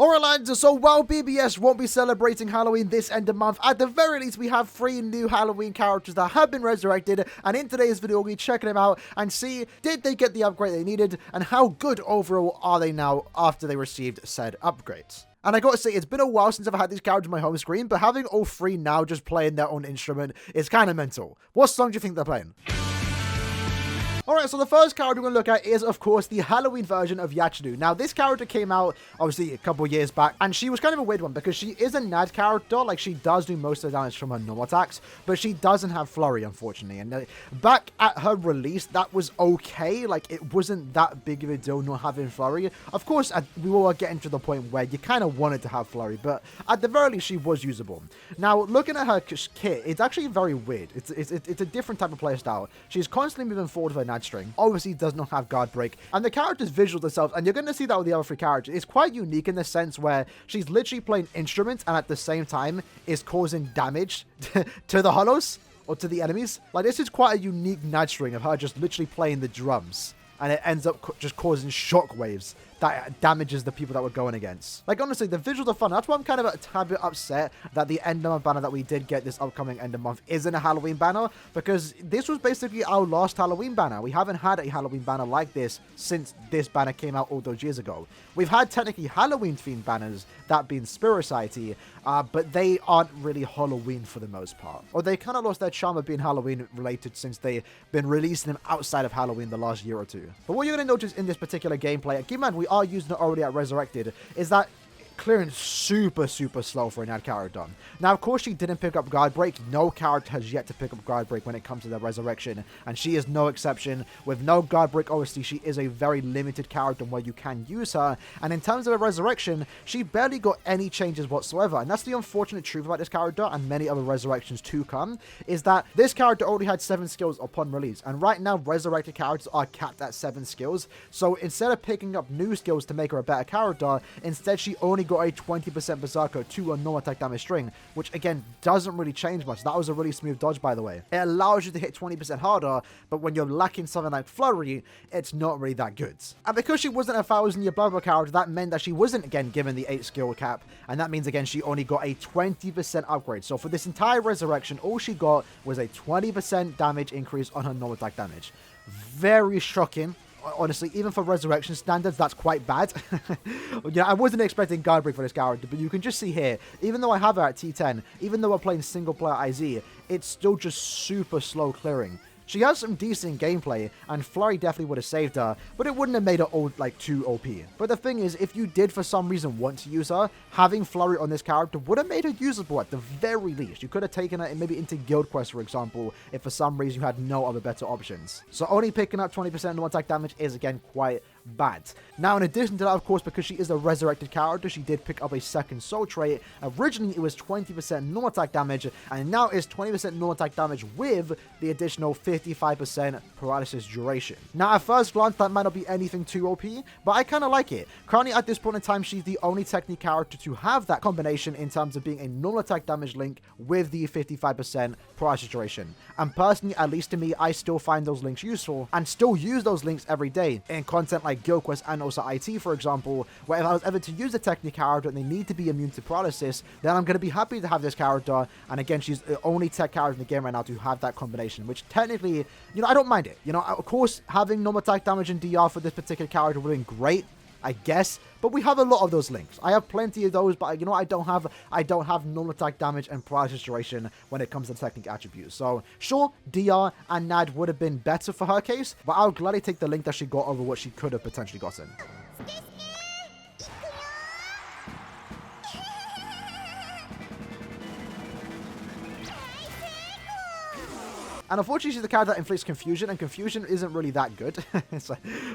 Alright lads, so while BBS won't be celebrating Halloween this end of month, at the very least we have 3 new Halloween characters that have been resurrected, and in today's video we'll be checking them out and see did they get the upgrade they needed and how good overall are they now after they received said upgrades. And I gotta say, it's been a while since I've had these characters on my home screen, but having all 3 now just playing their own instrument is kind of mental. What song do you think they're playing? Alright, so the first character we're going to look at is, of course, the Halloween version of Yachiru. Now, this character came out, obviously, a couple years back, and she was kind of a weird one, because she is a NAD character, like, she does do most of the damage from her normal attacks, but she doesn't have Flurry, unfortunately, and back at her release, that was okay, like, it wasn't that big of a deal not having Flurry. Of course, we were getting to the point where you kind of wanted to have Flurry, but at the very least, she was usable. Now, looking at her kit, it's actually very weird. It's a different type of playstyle. She's constantly moving forward with her string, obviously does not have guard break, and the character's visuals themselves, and you're going to see that with the other 3 characters, it's quite unique in the sense where she's literally playing instruments and at the same time is causing damage to the hollows or to the enemies. Like, this is quite a unique NAD string of her just literally playing the drums, and it ends up just causing shock waves that damages the people that we're going against. Like, honestly, the visuals are fun. That's why I'm kind of a tad bit upset that the end of month banner that we did get this upcoming end of month isn't a Halloween banner, because this was basically our last Halloween banner. We haven't had a Halloween banner like this since this banner came out all those years ago. We've had technically Halloween-themed banners, that being Spirit Society, but they aren't really Halloween for the most part. Or they kind of lost their charm of being Halloween-related since they've been releasing them outside of Halloween the last year or 2. But what you're going to notice in this particular gameplay, keep in mind, we are using it already at Resurrected, is that clearing super slow for an ad character. Now, of course, she didn't pick up guard break. No character has yet to pick up guard break when it comes to the resurrection, and she is no exception. With no guard break, obviously, she is a very limited character where you can use her, and in terms of a resurrection, she barely got any changes whatsoever, and that's the unfortunate truth about this character, and many other resurrections to come, is that this character already had 7 skills upon release, and right now, resurrected characters are capped at 7 skills, so instead of picking up new skills to make her a better character, instead she only got a 20% Berserker to a normal attack damage string, which again doesn't really change much. That was a really smooth dodge, by the way. It allows you to hit 20% harder, but when you're lacking something like Flurry, it's not really that good. And because she wasn't a 1000-year blah blah character, that meant that she wasn't again given the 8 skill cap, and that means again she only got a 20% upgrade. So for this entire resurrection, all she got was a 20% damage increase on her normal attack damage. Very shocking. Honestly, even for resurrection standards, that's quite bad. I wasn't expecting guard break for this character, but you can just see here, even though I have her at T10, even though we're playing single player IZ, it's still just super slow clearing. She has some decent gameplay, and Flurry definitely would have saved her, but it wouldn't have made her like too OP. But the thing is, if you did for some reason want to use her, having Flurry on this character would have made her usable at the very least. You could have taken her maybe into Guild Quest, for example, if for some reason you had no other better options. So only picking up 20% normal attack damage is again quite bad. Now, in addition to that, of course, because she is a resurrected character, she did pick up a second soul trait. Originally, it was 20% normal attack damage, and now it's 20% normal attack damage with the additional 55% paralysis duration. Now, at first glance, that might not be anything too OP, but I kind of like it. Currently, at this point in time, she's the only technique character to have that combination in terms of being a normal attack damage link with the 55% paralysis duration. And personally, at least to me, I still find those links useful and still use those links every day in content like Guild Quest and also IT, for example, where if I was ever to use a technique character and they need to be immune to paralysis, then I'm going to be happy to have this character. And again, she's the only tech character in the game right now to have that combination, which technically, I don't mind it. Of course, having normal attack damage and DR for this particular character would have been great, I guess, but we have a lot of those links. I have plenty of those, but I don't have normal attack damage and paralysis duration when it comes to technique attributes. So sure, DR and NAD would have been better for her case, but I'll gladly take the link that she got over what she could have potentially gotten. And unfortunately, she's the character that inflicts confusion, and confusion isn't really that good.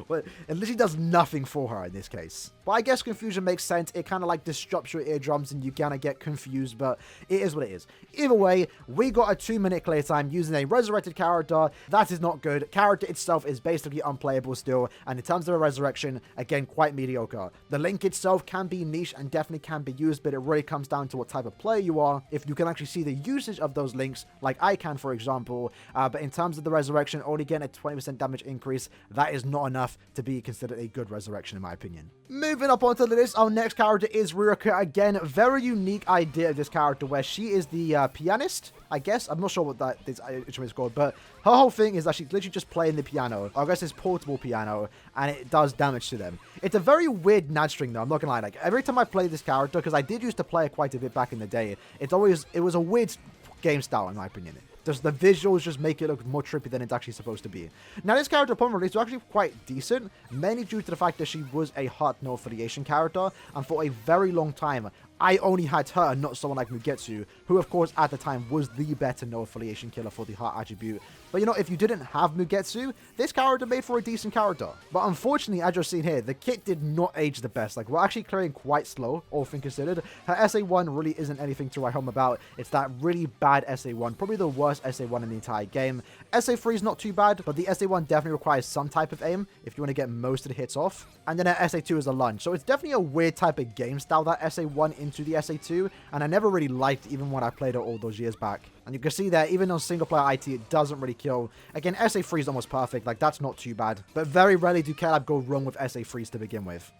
Well, it literally does nothing for her in this case. But I guess confusion makes sense. It kind of like disrupts your eardrums and you kind of get confused, but it is what it is. Either way, we got a 2-minute clear time using a resurrected character. That is not good. Character itself is basically unplayable still, and in terms of a resurrection, again, quite mediocre. The link itself can be niche and definitely can be used, but it really comes down to what type of player you are. If you can actually see the usage of those links, like I can, for example, But in terms of the resurrection, only getting a 20% damage increase, that is not enough to be considered a good resurrection in my opinion. Moving up onto the list, our next character is Riruka. Again, very unique idea of this character where she is the pianist, I guess. I'm not sure what this instrument is called, but her whole thing is that she's literally just playing the piano, or I guess it's portable piano, and it does damage to them. It's a very weird nudge string though, I'm not gonna lie. Like, every time I play this character, because I did used to play it quite a bit back in the day, it was a weird game style in my opinion. Just the visuals just make it look more trippy than it's actually supposed to be. Now, this character upon release was actually quite decent, mainly due to the fact that she was a heart no affiliation character, and for a very long time, I only had her and not someone like Mugetsu, who of course at the time was the better no affiliation killer for the heart attribute. But you know, if you didn't have Mugetsu, this character made for a decent character. But unfortunately, as you're seeing here, the kit did not age the best. Like, we're actually clearing quite slow, all things considered. Her SA1 really isn't anything to write home about. It's that really bad SA1, probably the worst SA1 in the entire game. SA3 is not too bad, but the SA1 definitely requires some type of aim if you want to get most of the hits off. And then her SA2 is a lunge. So it's definitely a weird type of game style, that SA1 into the SA2, and I never really liked even when I played it all those years back. And you can see that even on single player IT, it doesn't really kill. Again, SA3 is almost perfect, like that's not too bad. But very rarely do Caleb go wrong with SA3s to begin with.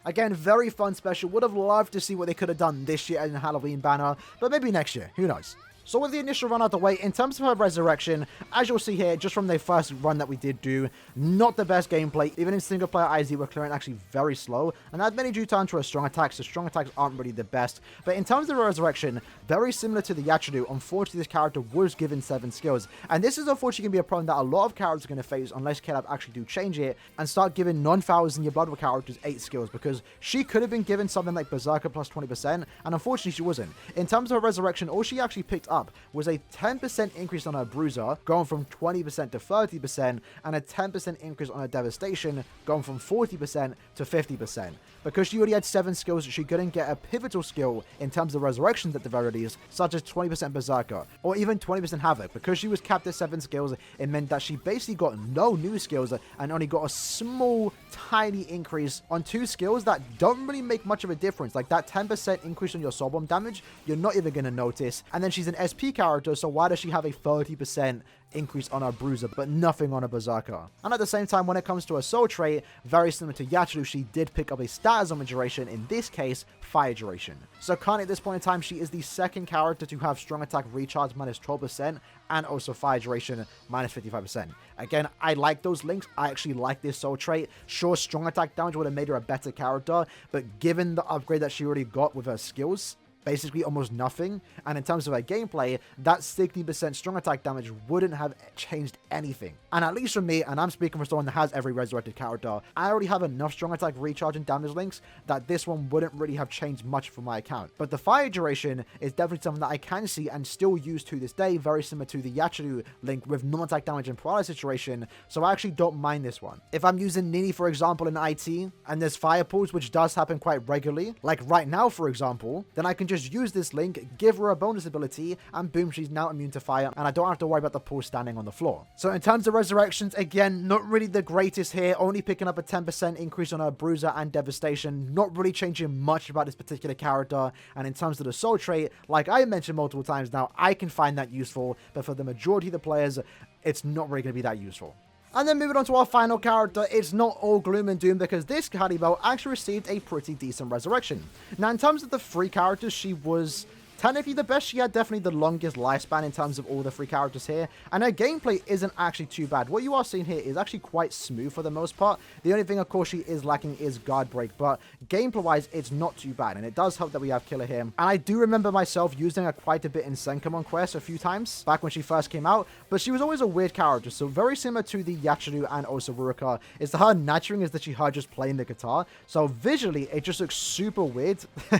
Again, very fun special. Would have loved to see what they could have done this year in the Halloween banner, but maybe next year. Who knows? So with the initial run out of the way, in terms of her resurrection, as you'll see here, just from the first run that we did do, not the best gameplay. Even in single player IZ, we're clearing actually very slow, and that's mainly due to her strong attacks. So strong attacks aren't really the best. But in terms of the resurrection, very similar to the Yachiru, unfortunately this character was given 7 skills. And this is unfortunately going to be a problem that a lot of characters are going to face unless Caleb actually do change it and start giving non-Thousands Year Blood War characters 8 skills, because she could have been given something like Berserker plus 20%, and unfortunately she wasn't. In terms of her resurrection, all she actually picked up was a 10% increase on her Bruiser, going from 20% to 30%, and a 10% increase on her Devastation, going from 40% to 50%. Because she already had 7 skills, she couldn't get a pivotal skill in terms of resurrections at the very least, such as 20% Berserker, or even 20% Havoc. Because she was capped at 7 skills, it meant that she basically got no new skills and only got a small, tiny increase on 2 skills that don't really make much of a difference. Like that 10% increase on your Soul Bomb damage, you're not even going to notice. And then she's an SP character, so why does she have a 30% increase on her Bruiser, but nothing on a Berserker? And at the same time, when it comes to her soul trait, very similar to Yachiru, she did pick up a status on duration, in this case, fire duration. So currently at this point in time, she is the second character to have strong attack recharge minus 12% and also fire duration minus 55%. Again, I like those links. I actually like this soul trait. Sure, strong attack damage would have made her a better character, but given the upgrade that she already got with her skills, basically almost nothing, and in terms of her gameplay, that 60% strong attack damage wouldn't have changed anything. And at least for me, and I'm speaking for someone that has every resurrected character, I already have enough strong attack recharge and damage links that this one wouldn't really have changed much for my account. But the fire duration is definitely something that I can see and still use to this day, very similar to the Yachiru link with non-attack damage and paralysis duration, so I actually don't mind this one. If I'm using Nini, for example, in IT, and there's fire pools, which does happen quite regularly, like right now, for example, then I can just use this link, give her a bonus ability, and boom, she's now immune to fire, and I don't have to worry about the pool standing on the floor. So in terms of resurrections, again, not really the greatest here, only picking up a 10% increase on her Bruiser and Devastation, not really changing much about this particular character. And in terms of the soul trait, like I mentioned multiple times now, I can find that useful, but for the majority of the players, it's not really going to be that useful. And then moving on to our final character, it's not all gloom and doom, because this Halibel actually received a pretty decent resurrection. Now, in terms of the 3 characters, she was technically the best. She had definitely the longest lifespan in terms of all the 3 characters here, and her gameplay isn't actually too bad. What you are seeing here is actually quite smooth for the most part. The only thing, of course, she is lacking is guard break, but gameplay-wise, it's not too bad, and it does help that we have Killer here. And I do remember myself using her quite a bit in Senkamon Quest a few times back when she first came out, but she was always a weird character, so very similar to the Yachiru and also Riruka, is that her nurturing is that she her just playing the guitar, so visually, it just looks super weird.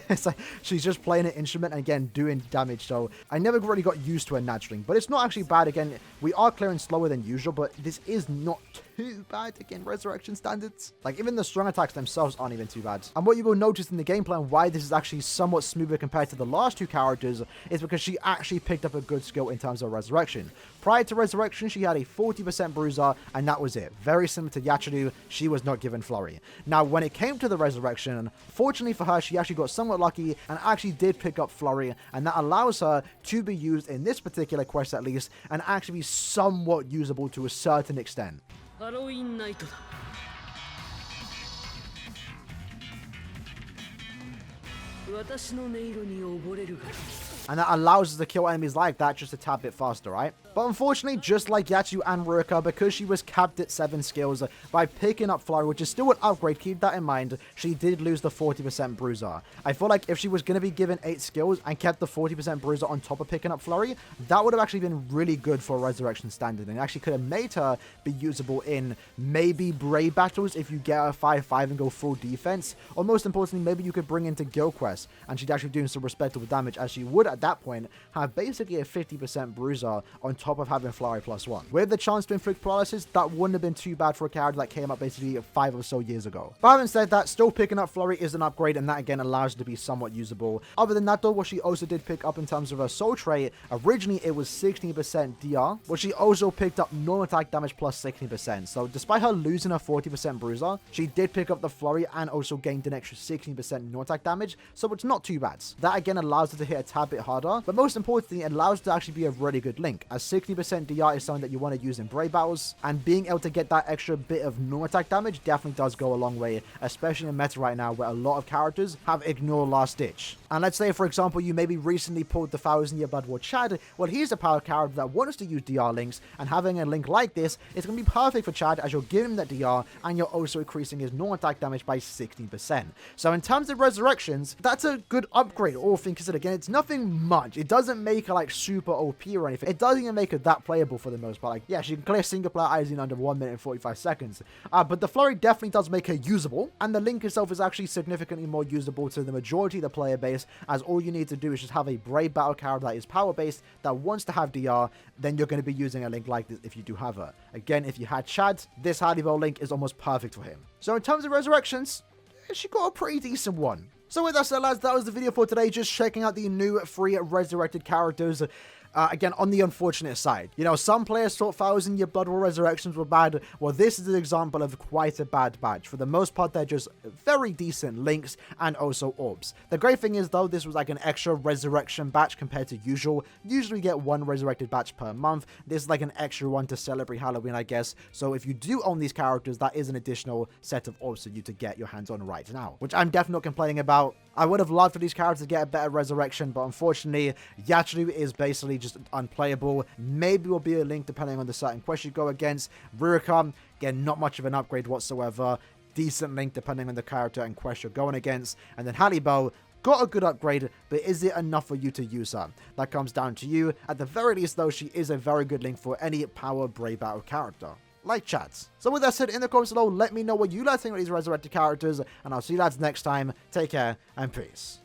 It's like she's just playing an instrument and again, doing damage, so I never really got used to her nurturing, but it's not actually bad. Again, we are clearing slower than usual, but this is not too bad again, resurrection standards. Like, even the strong attacks themselves aren't even too bad. And what you will notice in the gameplay and why this is actually somewhat smoother compared to the last two characters is because she actually picked up a good skill in terms of resurrection. Prior to resurrection, she had a 40% bruiser, and that was it. Very similar to Yachiru, she was not given flurry. Now, when it came to the resurrection, fortunately for her, she actually got somewhat lucky and actually did pick up flurry, and that allows her to be used in this particular quest at least, and actually be somewhat usable to a certain extent. And that allows us to kill enemies like that just a tad bit faster, right? But unfortunately, just like Yachiru and Riruka, because she was capped at 7 skills, by picking up Flurry, which is still an upgrade, keep that in mind, she did lose the 40% bruiser. I feel like if she was going to be given 8 skills and kept the 40% bruiser on top of picking up Flurry, that would have actually been really good for Resurrection Standard, and actually could have made her be usable in maybe Brave battles if you get a 5-5 and go full defense, or most importantly, maybe you could bring into Guild Quest, and she'd actually be doing some respectable damage, as she would at that point have basically a 50% bruiser on top of having Flurry +1. With the chance to inflict paralysis, that wouldn't have been too bad for a character that came up basically 5 or so years ago. But having said that, still picking up Flurry is an upgrade, and that again allows her to be somewhat usable. Other than that though, what she also did pick up in terms of her soul trait, originally it was 16% DR, but she also picked up normal attack damage plus 16%. So despite her losing her 40% bruiser, she did pick up the Flurry and also gained an extra 16% normal attack damage, so it's not too bad. That again allows her to hit a tad bit harder, but most importantly, it allows her to actually be a really good link, as 60% DR is something that you want to use in Brave battles, and being able to get that extra bit of normal attack damage definitely does go a long way, especially in meta right now where a lot of characters have Ignore Last Ditch. And let's say, for example, you maybe recently pulled the 1000-year Blood War Chad. Well, he's a power character that wants to use DR links, and having a link like this is going to be perfect for Chad, as you're giving him that DR and you're also increasing his normal attack damage by 16%. So in terms of resurrections, that's a good upgrade, all things considered. Again, it's nothing much. It doesn't make her like super OP or anything. It doesn't even make her that playable for the most part. Like, yeah, she can clear single player eyes in under 1 minute and 45 seconds. But the Flurry definitely does make her usable, and the link itself is actually significantly more usable to the majority of the player base, as all you need to do is just have a Brave battle character that is power based, that wants to have DR, then you're going to be using a link like this if you do have her. Again, if you had Chad, this Halibel link is almost perfect for him. So in terms of resurrections, she got a pretty decent one. So with that said, lads, that was the video for today, just checking out the new 3 resurrected characters. Again, on the unfortunate side, you know, some players thought 1000-year Blood War Resurrections were bad. Well, this is an example of quite a bad batch. For the most part, they're just very decent links and also orbs. The great thing is, though, this was like an extra resurrection batch compared to usual. Usually we get 1 resurrected batch per month. This is like an extra one to celebrate Halloween, I guess. So if you do own these characters, that is an additional set of orbs for you to get your hands on right now, which I'm definitely not complaining about. I would have loved for these characters to get a better resurrection, but unfortunately, Yachiru is basically just unplayable. Maybe will be a link depending on the certain quest you go against. Riruka, again, not much of an upgrade whatsoever. Decent link depending on the character and quest you're going against. And then Halibel, got a good upgrade, but is it enough for you to use her? That comes down to you. At the very least, though, she is a very good link for any power Brave battle character, like Chad's. So with that said, in the comments below, let me know what you lads think of these resurrected characters, and I'll see you lads next time. Take care, and peace.